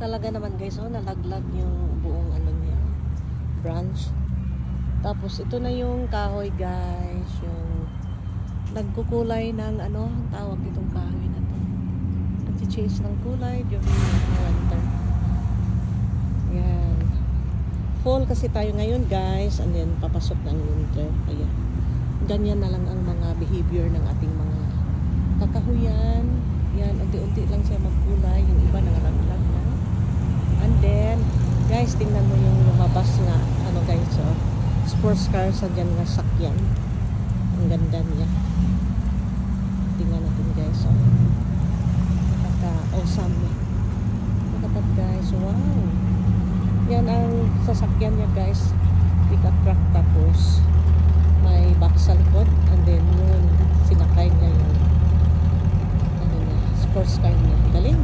Talaga naman guys, oh, nalaglag yung buong ano niya, branch. Tapos ito na yung kahoy guys, yung nagkukulay ng ano, tawag itong kahoy na to. Nag-change ng kulay during winter. Yan. Fall kasi tayo ngayon guys, and then papasok ng winter. Kaya ganyan na lang ang mga behavior ng ating mga kakahuyan. Yan, unti-unti lang siya magkulay, yung iba nangalaglag na. And then, guys, tingnan mo yung lumabas na, ano guys, oh, sports car sa dyan na sakyan. Ang ganda niya. Tingnan natin guys, oh. Nakaka-awesome niya. Nakatap guys, wow. Yan ang sasakyan niya guys. Pick-up truck, tapos may box sa likod. And then yun, sinakay niya yung ano niya, sports car niya. Galing.